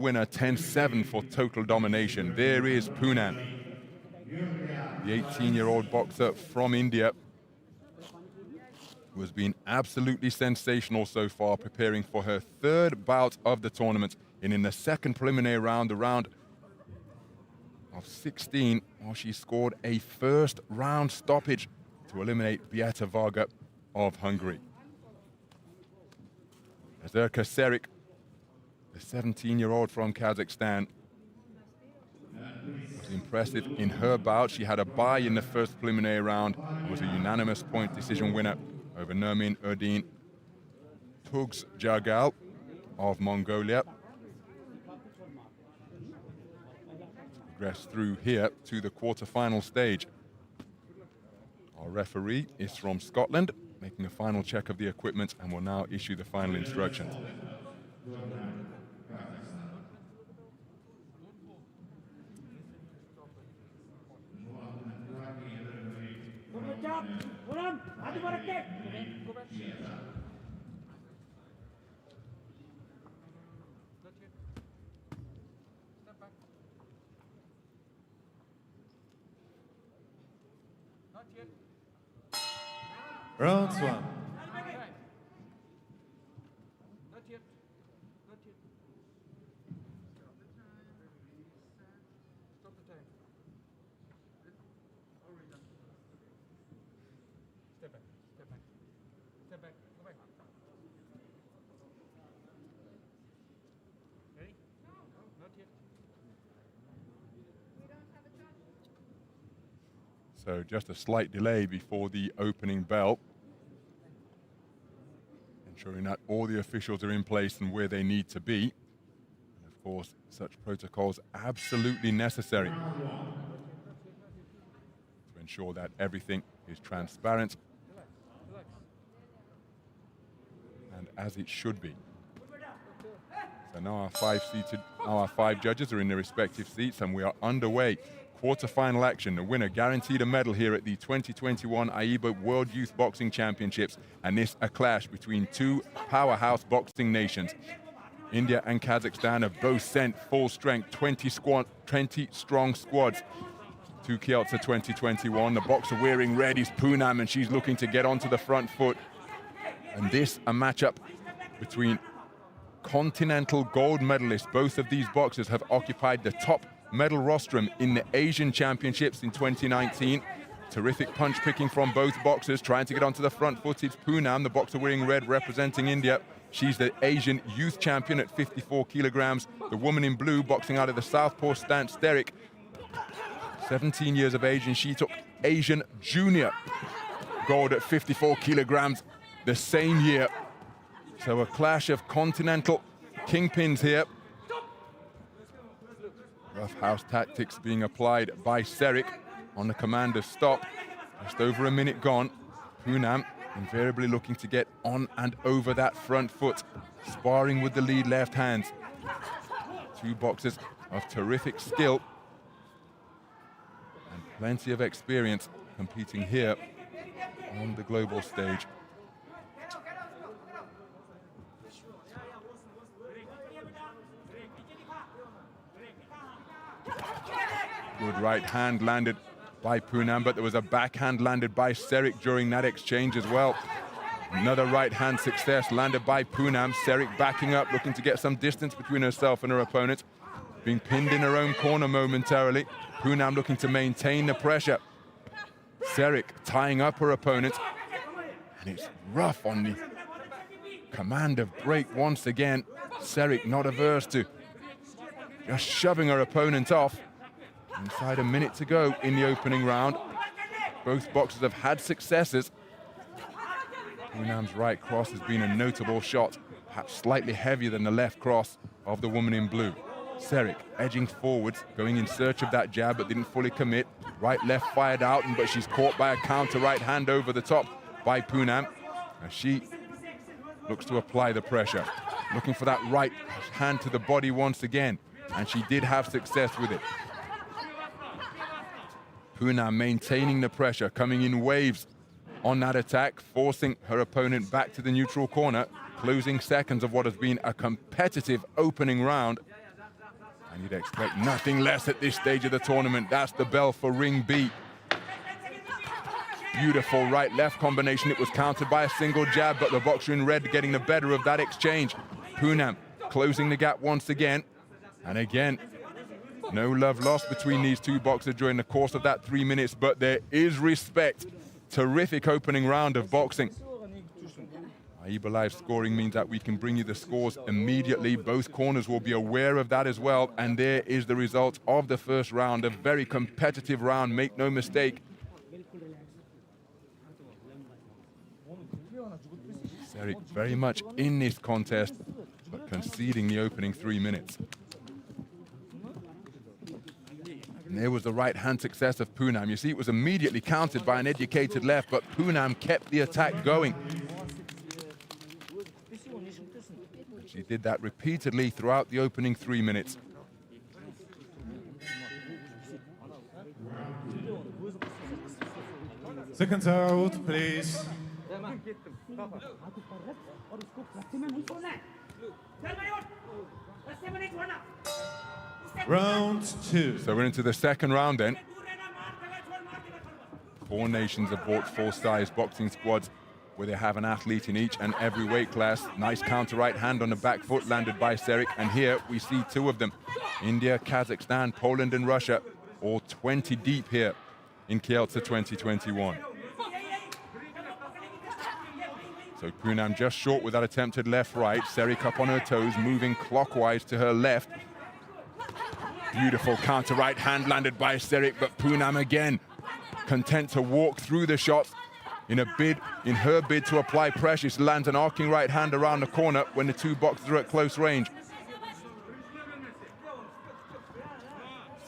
winner, 10-7 for total domination. There is Poonam, the 18-year-old boxer from India, who has been absolutely sensational so far, preparing for her third bout of the tournament. And in the second preliminary round, the round of 16, well, she scored a first round stoppage to eliminate Beata Varga of Hungary. Nazerke SERIK, the 17-year-old from Kazakhstan, was impressive in her bout. She had a bye in the first preliminary round and was a unanimous point decision winner over Nermin Erdin Tugs Jagal of Mongolia. Progress through here to the quarterfinal stage. Our referee is from Scotland, making a final check of the equipment, and will now issue the final instructions. Round 1. Not yet. Stop the time. Step back, step back. Step back, go back. Ready? No, not yet. So just a slight delay before the opening bell, ensuring that all the officials are in place and where they need to be. And of course, such protocols absolutely necessary to ensure that everything is transparent and as it should be. So now our five judges are in their respective seats, and we are underway. Quarter-final action. The winner guaranteed a medal here at the 2021 AIBA World Youth Boxing Championships, and this a clash between two powerhouse boxing nations. India and Kazakhstan have both sent full-strength 20-strong squads to Kielce 2021. The boxer wearing red is Poonam, and she's looking to get onto the front foot. And this a matchup between continental gold medalists. Both of these boxers have occupied the top medal rostrum in the Asian Championships in 2019. Terrific punch picking from both boxers, trying to get onto the front foot. It's Poonam, the boxer wearing red, representing India. She's the Asian youth champion at 54 kilograms. The woman in blue, boxing out of the southpaw stance, SERIK, 17 years of age, and she took Asian junior gold at 54 kilograms the same year. So a clash of continental kingpins here. Rough house tactics being applied by SERIK on the command of stop. Just over a minute gone. Poonam invariably looking to get on and over that front foot, sparring with the lead left hands. Two boxers of terrific skill and plenty of experience competing here on the global stage. Good right hand landed by Poonam, but there was a backhand landed by SERIK during that exchange as well. Another right hand success landed by Poonam. SERIK backing up, looking to get some distance between herself and her opponent. Being pinned in her own corner momentarily. Poonam looking to maintain the pressure. SERIK tying up her opponent. And it's rough on the command of break once again. SERIK not averse to just shoving her opponent off. Inside a minute to go in the opening round. Both boxers have had successes. Poonam's right cross has been a notable shot, perhaps slightly heavier than the left cross of the woman in blue. SERIK edging forwards, going in search of that jab, but didn't fully commit. Right, left fired out, but she's caught by a counter right hand over the top by Poonam. As she looks to apply the pressure. Looking for that right hand to the body once again, and she did have success with it. Poonam maintaining the pressure, coming in waves on that attack, forcing her opponent back to the neutral corner, closing seconds of what has been a competitive opening round. And you'd expect nothing less at this stage of the tournament. That's the bell for ring B. Beautiful right-left combination. It was countered by a single jab, but the boxer in red getting the better of that exchange. Poonam closing the gap once again. And again, no love lost between these two boxers during the course of that 3 minutes, but there is respect. Terrific opening round of boxing. AIBA Live scoring means that we can bring you the scores immediately. Both corners will be aware of that as well. And there is the result of the first round. A very competitive round, make no mistake. SERIK very much in this contest, but conceding the opening 3 minutes. And there was the right-hand success of Poonam. You see, it was immediately countered by an educated left, but Poonam kept the attack going. She did that repeatedly throughout the opening 3 minutes. Seconds out, please. Round 2. So we're into the second round then. 4 nations have brought full-size boxing squads where they have an athlete in each and every weight class. Nice counter right hand on the back foot landed by SERIK. And here we see 2 of them. India, Kazakhstan, Poland and Russia, all 20 deep here in Kielce 2021. So Poonam just short with that attempted left-right. SERIK up on her toes, moving clockwise to her left. Beautiful counter right hand landed by SERIK, but Poonam again content to walk through the shots in her bid to apply pressure. She lands an arcing right hand around the corner when the 2 boxers are at close range.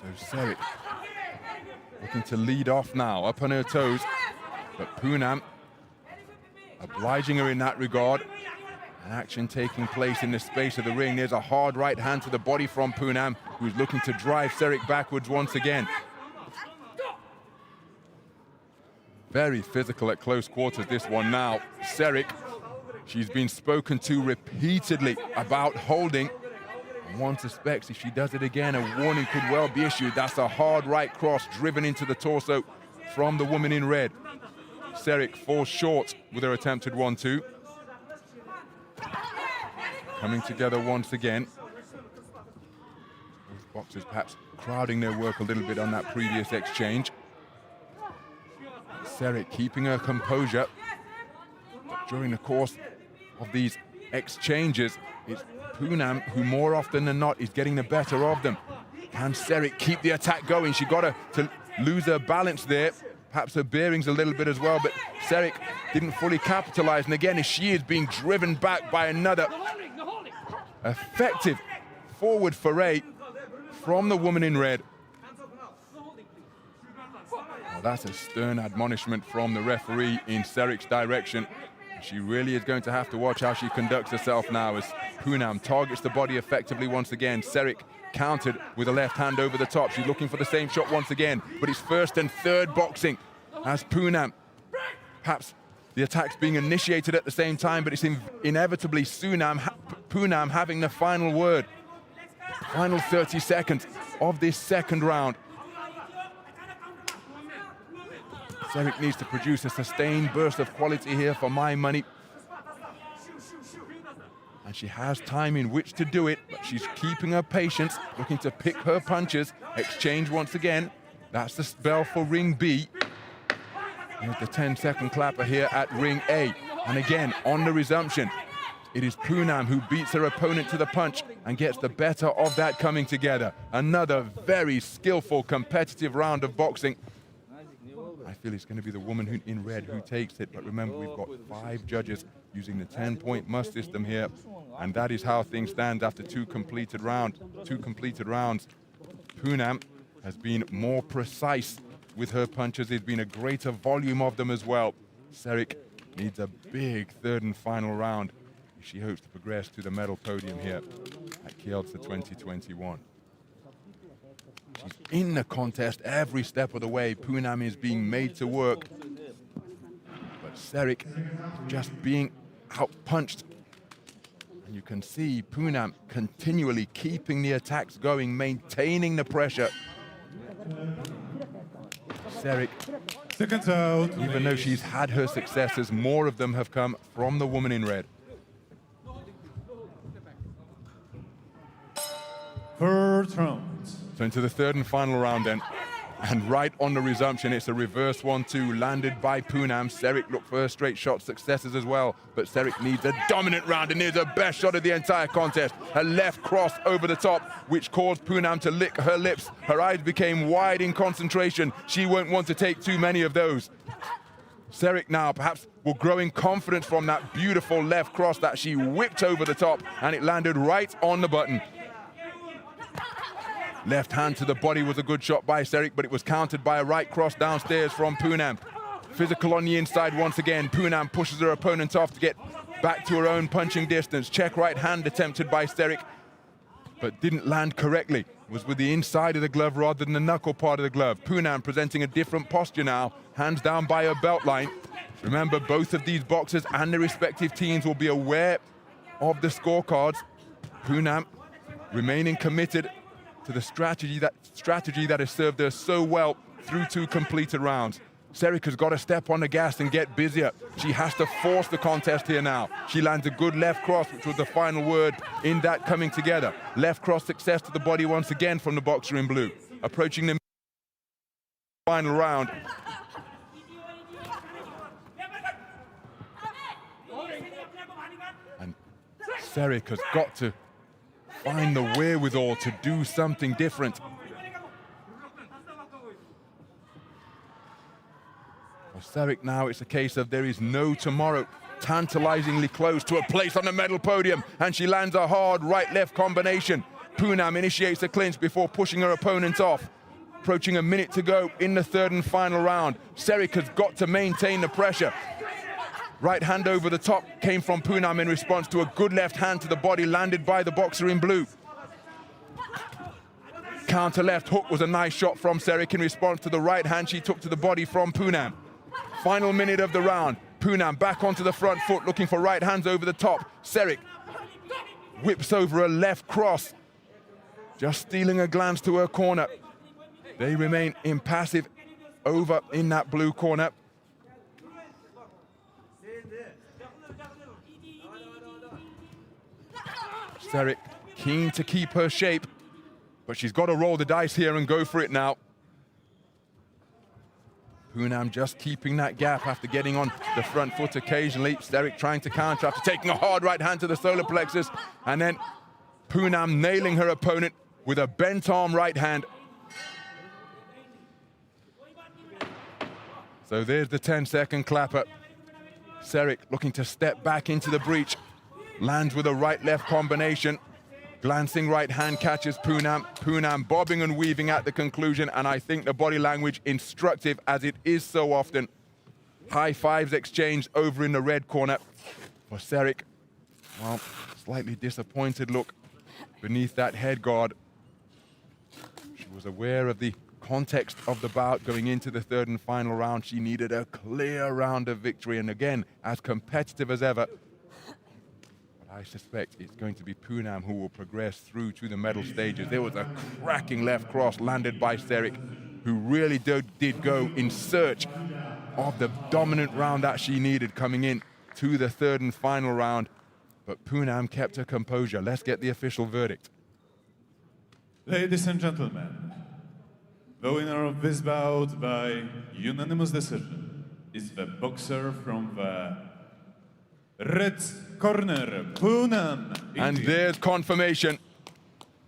So SERIK looking to lead off now, up on her toes, but Poonam obliging her in that regard. An action taking place in the space of the ring. There's a hard right hand to the body from Poonam, who's looking to drive SERIK backwards once again. Very physical at close quarters, this one now. SERIK, she's been spoken to repeatedly about holding. And one suspects if she does it again, a warning could well be issued. That's a hard right cross driven into the torso from the woman in red. SERIK falls short with her attempted 1-2. Coming together once again. Both boxers perhaps crowding their work a little bit on that previous exchange. SERIK keeping her composure. But during the course of these exchanges, it's Poonam who more often than not is getting the better of them. Can SERIK keep the attack going? She got her to lose her balance there. Perhaps her bearings a little bit as well, but SERIK didn't fully capitalize. And again, as she is being driven back by another effective forward foray from the woman in red. Well, that's a stern admonishment from the referee in SERIK's direction. She really is going to have to watch how she conducts herself now as Poonam targets the body effectively once again. SERIK countered with a left hand over the top. She's looking for the same shot once again, but it's first and third boxing as Poonam. Perhaps the attack's being initiated at the same time, but it's inevitably Poonam having the final word. Final 30 seconds of this second round. SERIK needs to produce a sustained burst of quality here for my money. And she has time in which to do it, but she's keeping her patience, looking to pick her punches. Exchange once again. That's the bell for ring B. Here's the 10-second clapper here at ring A. And again, on the resumption, it is Poonam who beats her opponent to the punch and gets the better of that coming together. Another very skillful, competitive round of boxing. I feel it's going to be the woman in red who takes it, but remember, we've got 5 judges using the 10-point must system here, and that is how things stand after 2 completed rounds. Poonam has been more precise with her punches. There's been a greater volume of them as well. SERIK needs a big third and final round if she hopes to progress to the medal podium here at Kielce 2021. She's in the contest every step of the way. Poonam is being made to work. But SERIK just being out-punched. You can see Poonam continually keeping the attacks going, maintaining the pressure. SERIK, Seconds out, even though please. she's had her successes, more of them have come from the woman in red. Third round. So into the third and final round then. And right on the resumption, it's a reverse 1-2 landed by Poonam. SERIK looked for her straight shot successes as well, but SERIK needs a dominant round, and here's the best shot of the entire contest. A left cross over the top, which caused Poonam to lick her lips. Her eyes became wide in concentration. She won't want to take too many of those. SERIK now perhaps will grow in confidence from that beautiful left cross that she whipped over the top, and it landed right on the button. Left hand to the body was a good shot by SERIK, but it was countered by a right cross downstairs from Poonam. Physical on the inside once again. Poonam pushes her opponent off to get back to her own punching distance. Check right hand attempted by SERIK, but didn't land correctly. Was with the inside of the glove rather than the knuckle part of the glove. Poonam presenting a different posture now, hands down by her belt line. Remember, both of these boxers and their respective teams will be aware of the scorecards. Poonam remaining committed to the strategy that has served her so well through 2 completed rounds. SERIK has got to step on the gas and get busier. She has to force the contest here now. She lands a good left cross, which was the final word in that coming together. Left cross success to the body once again from the boxer in blue. Approaching the final round. And SERIK has got to find the wherewithal to do something different. For SERIK now, it's a case of there is no tomorrow. Tantalizingly close to a place on the medal podium, and she lands a hard right-left combination. Poonam initiates a clinch before pushing her opponent off. Approaching a minute to go in the third and final round. SERIK has got to maintain the pressure. Right hand over the top came from Poonam in response to a good left hand to the body landed by the boxer in blue. Counter left hook was a nice shot from SERIK in response to the right hand she took to the body from Poonam. Final minute of the round. Poonam back onto the front foot looking for right hands over the top. SERIK whips over a left cross, just stealing a glance to her corner. They remain impassive over in that blue corner. SERIK keen to keep her shape, but she's got to roll the dice here and go for it now. Poonam just keeping that gap after getting on the front foot occasionally. SERIK trying to counter after taking a hard right hand to the solar plexus, and then Poonam nailing her opponent with a bent arm right hand. So there's the 10-second clapper. SERIK looking to step back into the breach. Lands with a right-left combination. Glancing right hand catches Poonam. Poonam bobbing and weaving at the conclusion, and I think the body language instructive as it is so often. High fives exchanged over in the red corner for SERIK. Well, slightly disappointed look beneath that head guard. She was aware of the context of the bout going into the third and final round. She needed a clear round of victory, and again, as competitive as ever. I suspect it's going to be Poonam who will progress through to the medal stages. There was a cracking left cross landed by SERIK, who really did go in search of the dominant round that she needed coming in to the third and final round. But Poonam kept her composure. Let's get the official verdict. Ladies and gentlemen, the winner of this bout by unanimous decision is the boxer from the red corner, Poonam. And there's confirmation.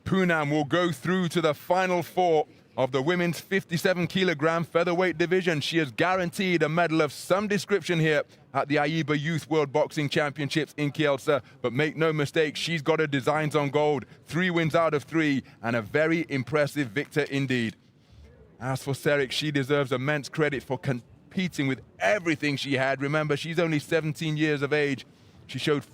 Poonam will go through to the final 4 of the women's 57kg featherweight division. She is guaranteed a medal of some description here at the AIBA Youth World Boxing Championships in Kielce. But make no mistake, she's got her designs on gold. 3 wins out of 3, and a very impressive victor indeed. As for SERIK, she deserves immense credit for competing with everything she had. Remember, she's only 17 years of age. She showed